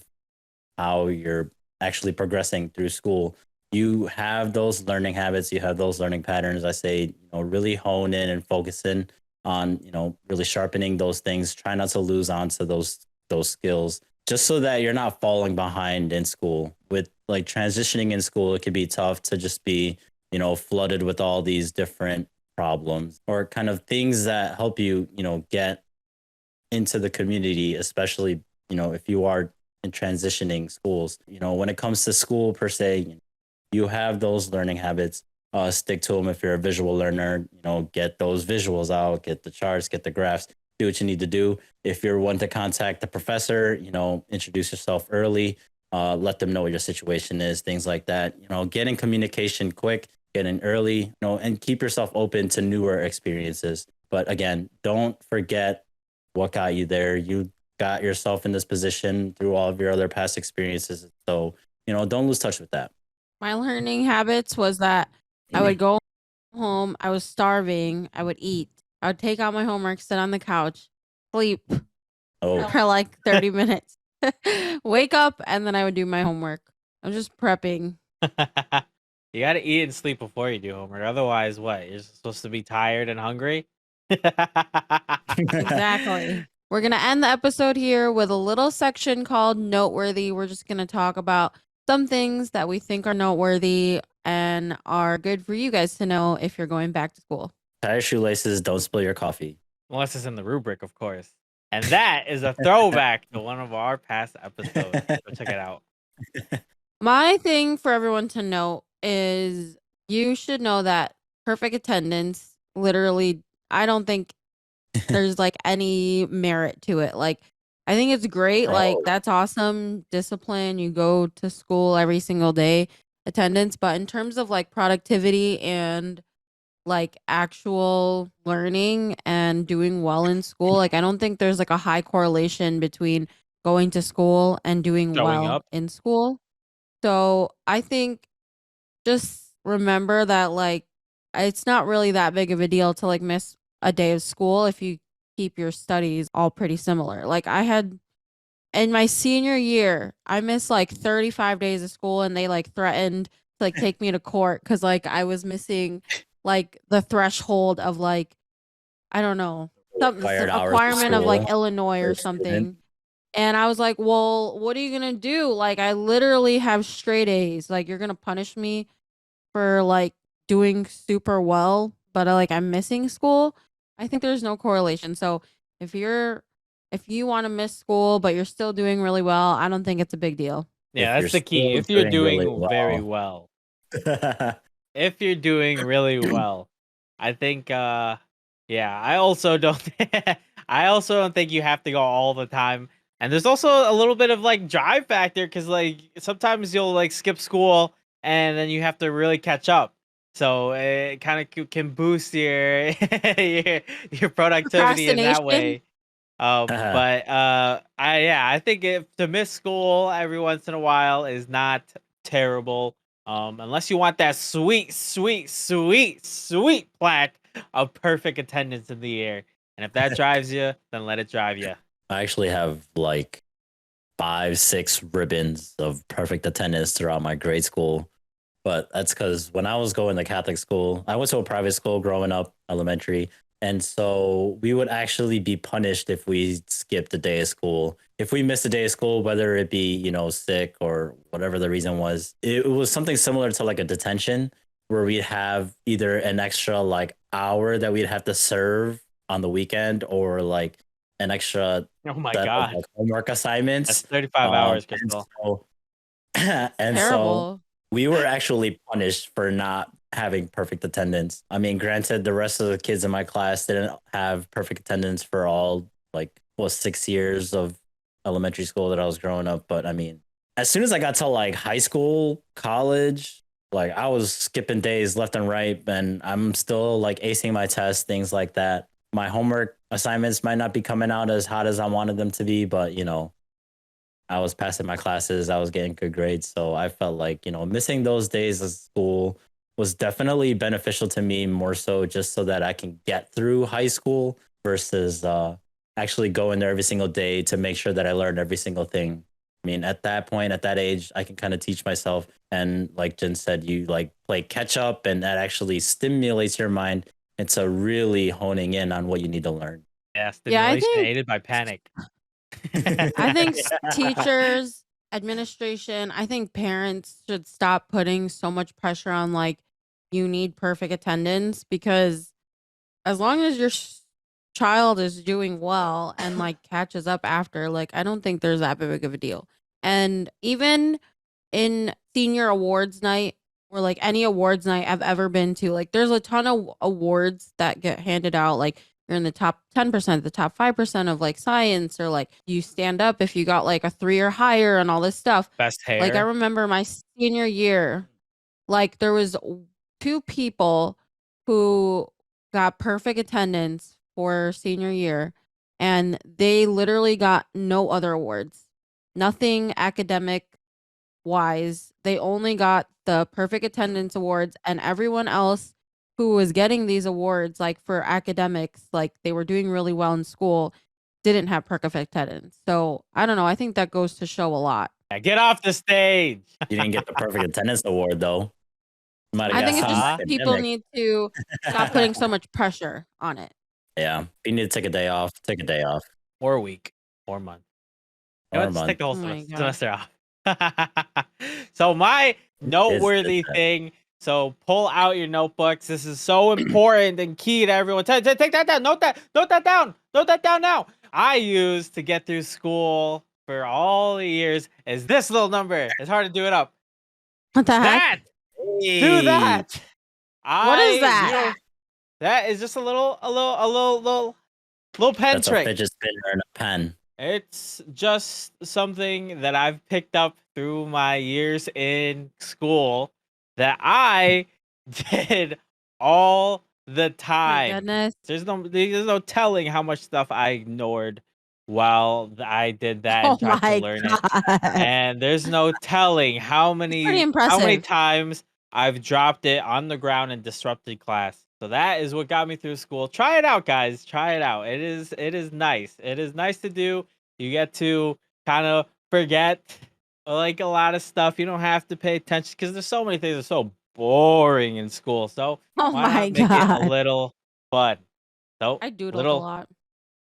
how you're actually progressing through school. You have those learning habits, you have those learning patterns. I say, really hone in and focus in on, really sharpening those things. Try not to lose on to those skills, just so that you're not falling behind in school. With like transitioning in school, it could be tough to just be, flooded with all these different problems or kind of things that help you, get into the community, especially, if you are in transitioning schools. When it comes to school per se, you have those learning habits. Stick to them. If you're a visual learner, get those visuals out, get the charts, get the graphs. do what you need to do. If you're one to contact the professor, introduce yourself early. Let them know what your situation is, things like that. Get in communication quick, get in early, and keep yourself open to newer experiences. But again, don't forget what got you there. You got yourself in this position through all of your other past experiences. So, don't lose touch with that. My learning habits was that I would go home, I was starving, I would eat, I would take out my homework, sit on the couch, sleep Oh, for like 30 minutes, wake up, and then I would do my homework. I'm just prepping. You got to eat and sleep before you do homework. Otherwise, what? You're supposed to be tired and hungry? Exactly. We're going to end the episode here with a little section called Noteworthy. We're just going to talk about some things that we think are noteworthy and are good for you guys to know if you're going back to school. tie your shoelaces, don't spill your coffee. Unless it's in the rubric, of course. And that is a throwback to one of our past episodes. So check it out. My thing for everyone to know is you should know that perfect attendance, literally, I don't think there's like any merit to it. Like, I think it's great. Like, Oh. that's awesome. Discipline. You go to school every single day, attendance. But in terms of like productivity and like actual learning and doing well in school, like, I don't think there's like a high correlation between going to school and doing Showing well up. in school. So I think just remember that like it's not really that big of a deal to like miss a day of school if you keep your studies all pretty similar. Like I had in my senior year, I missed like 35 days of school and they like threatened to like take me to court cuz like I was missing like the threshold of like I don't know, some Required hours of acquirement of like school Illinois for or a student. something. And I was like, "Well, what are you gonna do? Like, I literally have straight A's. Like, you're gonna punish me for like doing super well, but like I'm missing school." I think there's no correlation. So if you want to miss school but you're still doing really well, I don't think it's a big deal. Yeah, If you're that's the key. still If you're doing really doing very well. well. If you're doing really well. I think yeah, I also don't think you have to go all the time. And there's also a little bit of like drive factor cuz like sometimes you'll like skip school and then you have to really catch up. So it kind of can boost your your productivity in that Procrastination? way. But I think if to miss school every once in a while is not terrible. Unless you want that sweet, sweet, sweet, sweet plaque of perfect attendance in the air. And if that drives you, then let it drive you. I actually have like 5, 6 ribbons of perfect attendance throughout my grade school. But that's because when I was going to Catholic school, I went to a private school growing up, elementary. And so we would actually be punished if we skipped a day of school. If we missed a day of school, whether it be, sick or whatever the reason was, it was something similar to like a detention where we'd have either an extra like hour that we'd have to serve on the weekend or like an extra Oh my set of god. like homework That's assignments. 35 hours, And Crystal. so, and so Terrible. we were actually punished for not having perfect attendance. I mean, granted, the rest of the kids in my class didn't have perfect attendance for all like 6 years of elementary school that I was growing up. But I mean, as soon as I got to like high school, college, like I was skipping days left and right, and I'm still like acing my tests, things like that. My homework assignments might not be coming out as hot as I wanted them to be, but I was passing my classes, I was getting good grades. So I felt like, missing those days of school was definitely beneficial to me, more so just so that I can get through high school versus actually going there every single day to make sure that I learned every single thing. I mean, at that point, at that age, I can kind of teach myself. And like Jen said, you like play catch up and that actually stimulates your mind into really honing in on what you need to learn. Yeah, Yeah, I stimulation think aided by panic. teachers, administration, I think parents should stop putting so much pressure on like you need perfect attendance because as long as your child is doing well and like catches up after, like I don't think there's that big of a deal. And even in senior awards night or like any awards night I've ever been to, like there's a ton of awards that get handed out. Like you're in the top 10%, the top 5% of like science, or like you stand up if you got like a 3 or higher and all this stuff. Best Like I hair. remember my senior year, like there was 2 people who got perfect attendance for senior year, and they literally got no other awards. Nothing academic wise. They only got the perfect attendance awards, and everyone else who was getting these awards, like for academics, like they were doing really well in school, didn't have perfect attendance. So I don't know. I think that goes to show a lot. Yeah, get off the stage. You didn't get the perfect attendance award though. You might have I got think it just something people academic. need to stop putting so much pressure on it. Yeah. If you need to take a day off, take a day off. Or a week. Or a month. You Or know a what? Just take month. the whole Oh my God. semester off. So my noteworthy thing. So pull out your notebooks. This is so important and key to everyone. Take that down. Note that down. Note that down now. I use to get through school for all the years is this little number. It's hard to do it up. What the heck? That. Do that. What is that? That is just a little pen That's trick. a fidget spinner and a pen. It's just something that I've picked up through my years in school that I did all the My time. goodness. There's no telling how much stuff I ignored while I did that and Oh tried to my learn it. God. And there's no telling how Pretty many impressive. times I've dropped it on the ground and disrupted class. So that is what got me through school. Try it out, guys. Try it out. It is nice. It is nice to do. You get to kind of forget like a lot of stuff. You don't have to pay attention because there's so many things that are so boring in school. So Oh why my not make it a God. little fun? So I doodled a lot.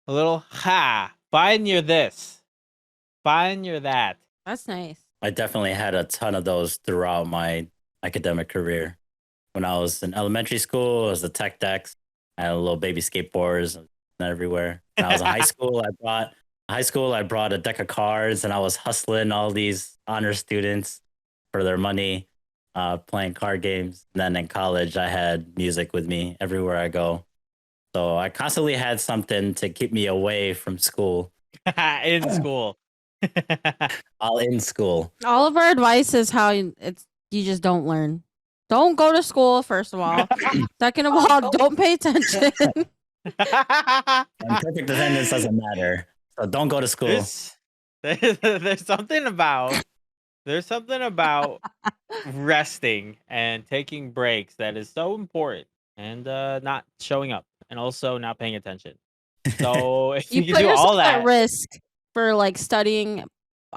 a little find your this. Find your that. That's nice. I definitely had a ton of those throughout my academic career. When I was in elementary school, it was the tech decks. I had little baby skateboards everywhere. When I was in high school, I brought a deck of cards and I was hustling all these honor students for their money, playing card games. And then in college, I had music with me everywhere I go. So I constantly had something to keep me away from school. In school. All in school. All of our advice is how you just don't learn. Don't go to school, first of all. Second of all, don't pay attention. And perfect attendance doesn't matter. So don't go to school. There's something about resting and taking breaks that is so important, and not showing up and also not paying attention. So if You you put can do all yourself at that, risk for like studying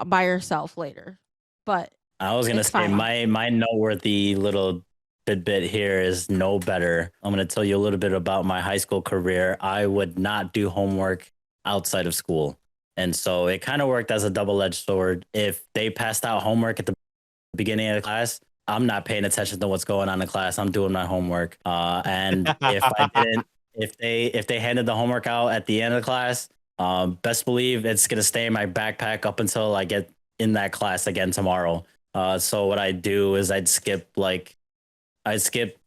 by yourself later. But I was gonna it's say fine. my noteworthy little tidbit here is know better. I'm gonna tell you a little bit about my high school career. I would not do homework outside of school. And so it kind of worked as a double-edged sword. If they passed out homework at the beginning of the class, I'm not paying attention to what's going on in class. I'm doing my homework. And if I didn't, if they handed the homework out at the end of the class, best believe it's gonna stay in my backpack up until I get in that class again tomorrow. So what I'd do is I'd skip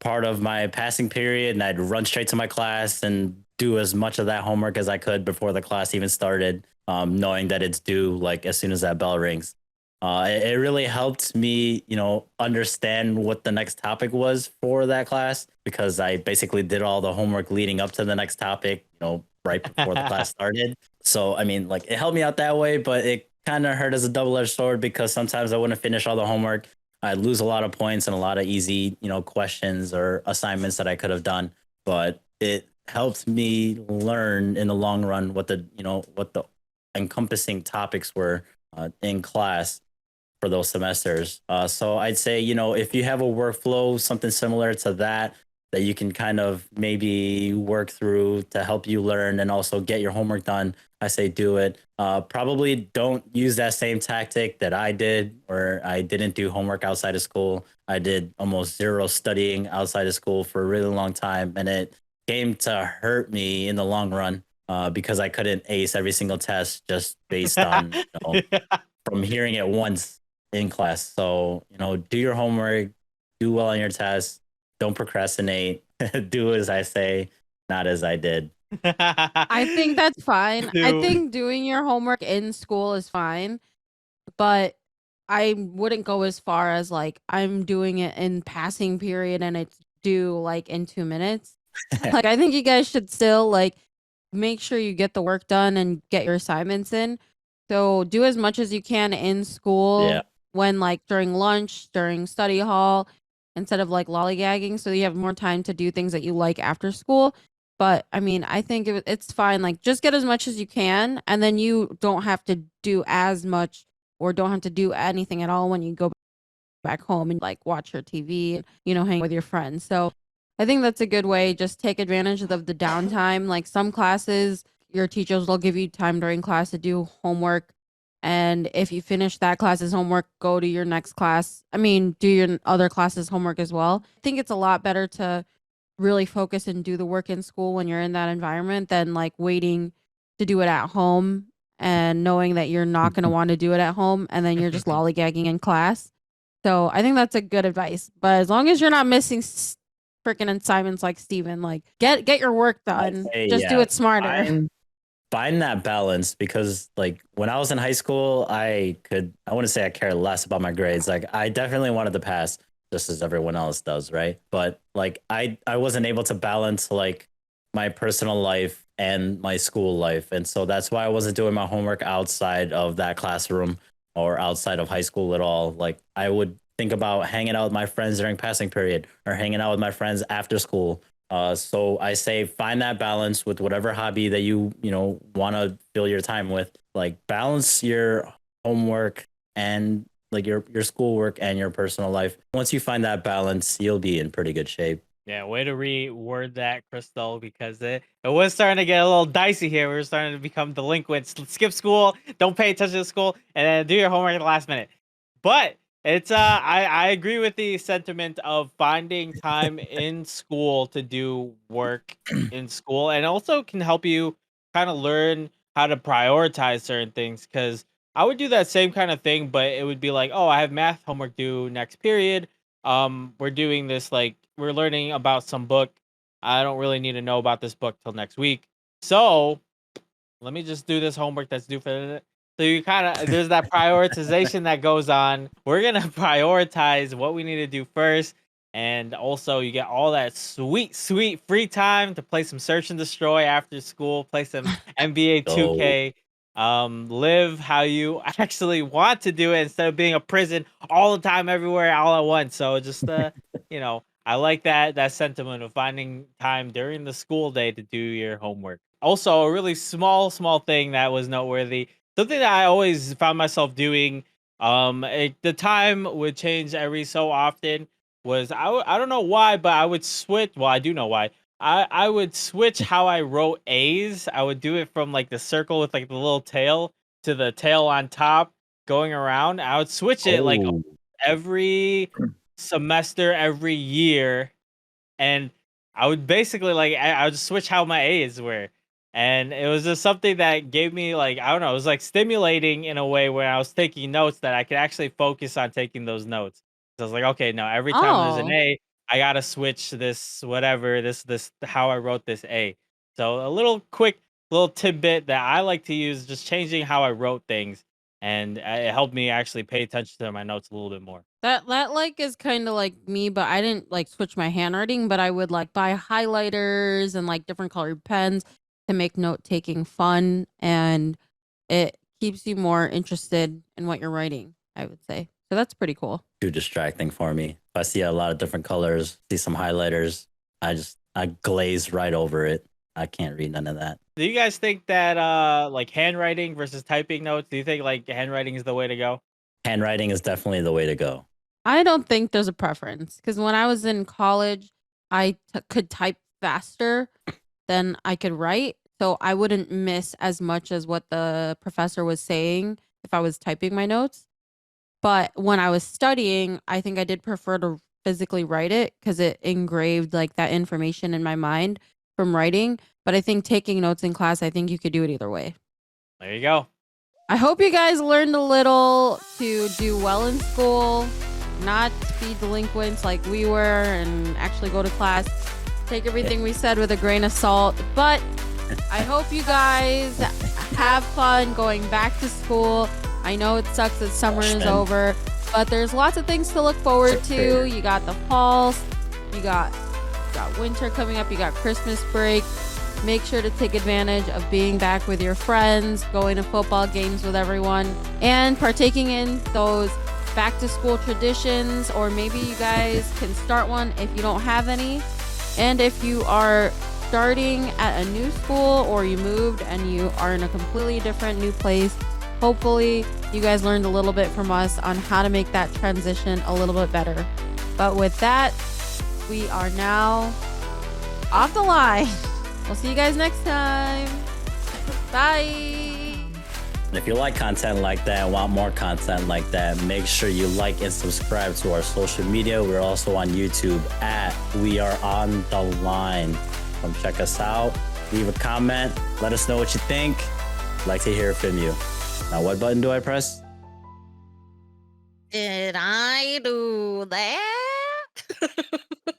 part of my passing period and I'd run straight to my class and do as much of that homework as I could before the class even started, knowing that it's due like as soon as that bell rings. It really helped me, understand what the next topic was for that class because I basically did all the homework leading up to the next topic, right before the class started. So, I mean, like it helped me out that way, but it kind of hurt as a double-edged sword because sometimes I wouldn't finish all the homework. I'd lose a lot of points and a lot of easy, questions or assignments that I could have done. But it helped me learn in the long run what the encompassing topics were in class for those semesters. So I'd say, if you have a workflow, something similar to that you can kind of maybe work through to help you learn and also get your homework done, I say do it. Probably don't use that same tactic that I did, where I didn't do homework outside of school. I did almost zero studying outside of school for a really long time, and it came to hurt me in the long run because I couldn't ace every single test just based on from hearing it once in class. So do your homework, do well on your tests, don't procrastinate, do as I say, not as I did. I think that's fine. I Dude. think doing your homework in school is fine, but I wouldn't go as far as like I'm doing it in passing period and it's due like in 2 minutes. Like I think you guys should still like make sure you get the work done and get your assignments in. So do as much as you can in Yeah. school when like during lunch, during study hall, instead of like lollygagging, so you have more time to do things that you like after school. But I mean, I think it's fine. Like just get as much as you can, and then you don't have to do as much or don't have to do anything at all when you go back home and like watch your TV, hang with your friends. So I think that's a good way. Just take advantage of the downtime. Like some classes, your teachers will give you time during class to do homework. And if you finish that class's homework, go to your next class. I mean, do your other classes' homework as well. I think it's a lot better to really focus and do the work in school when you're in that environment than like waiting to do it at home and knowing that you're not going to want to do it at home and then you're just lollygagging in class. So I think that's a good advice. But as long as you're not missing freaking assignments like Steven, like get your work done. Hey, Just do yeah, it smarter. find that balance, because like when I was in high school, I wouldn't say I cared less about my grades. Like I definitely wanted to pass just as everyone else does, right? But like I wasn't able to balance like my personal life and my school life. And so that's why I wasn't doing my homework outside of that classroom or outside of high school at all. Like I would think about hanging out with my friends during passing period or hanging out with my friends after school. So I say find that balance with whatever hobby that you want to fill your time with. Like balance your homework and like your schoolwork and your personal life. Once you find that balance, you'll be in pretty good shape. Yeah, way to reword that, Crystal, because it was starting to get a little dicey here. We were starting to become delinquents. Skip school, don't pay attention to school, and then do your homework at the last minute. But it's I agree with the sentiment of finding time in school to do work in school, and also can help you kind of learn how to prioritize certain things. Because I would do that same kind of thing, but it would be like, oh, I have math homework due next period. We're doing this, like we're learning about some book. I don't really need to know about this book till next week, so let me just do this homework that's due for the. So you kind of there's that prioritization that goes on. We're gonna prioritize what we need to do first, and also you get all that sweet free time to play some Search and Destroy after school, play some NBA So 2K, live how you actually want to do it instead of being a prison all the time, everywhere, all at once. So just I like that sentiment of finding time during the school day to do your homework. Also, a really small thing that was noteworthy, something that I always found myself doing, the time would change every so often, was I don't know why, but I would switch. Well, I do know why. I would switch how I wrote A's. I would do it from like the circle with like the little tail to the tail on top going around. I would switch it like oh every semester, every year, and I would basically like I would just switch how my A's were. And it was just something that gave me, like, I don't know, it was like stimulating in a way where I was taking notes that I could actually focus on taking those notes. So I was like, okay, no, every time there's an Oh, A, I gotta switch this whatever, this how I wrote this A. So a little quick little tidbit that I like to use, just changing how I wrote things, and it helped me actually pay attention to my notes a little bit more. that like is kind of like me, but I didn't like switch my handwriting, but I would like buy highlighters and like different colored pens to make note taking fun, and it keeps you more interested in what you're writing, I would say. So that's pretty cool. too distracting for me. If I see a lot of different colors, see some highlighters, I glaze right over it. I can't read none of that. Do you guys think that like handwriting versus typing notes? Do you think like handwriting is the way to go? Handwriting is definitely the way to go. I don't think there's a preference because when I was in college, I could type faster than I could write. So I wouldn't miss as much as what the professor was saying if I was typing my notes. But when I was studying, I think I did prefer to physically write it because it engraved like that information in my mind from writing. But I think taking notes in class, I think you could do it either way. There you go. I hope you guys learned a little to do well in school, not be delinquents like we were, and actually go to class. Take everything we said with a grain of salt. But I hope you guys have fun going back to school. I know it sucks that summer is Freshmen. over, but there's lots of things to look forward Sixth to. grader. You got the fall, you got winter coming up, you got Christmas break. Make sure to take advantage of being back with your friends, going to football games with everyone, and partaking in those back to school traditions. Or maybe you guys can start one if you don't have any. And if you are starting at a new school or you moved and you are in a completely different new place, hopefully you guys learned a little bit from us on how to make that transition a little bit better. But with that, we are now off the line. We'll see you guys next time. Bye. And if you like content like that and want more content like that, make sure you like and subscribe to our social media. We're also on YouTube at We Are On The Line. Come check us out. Leave a comment. Let us know what you think. I'd like to hear from you. Now, what button do I press? Did I do that?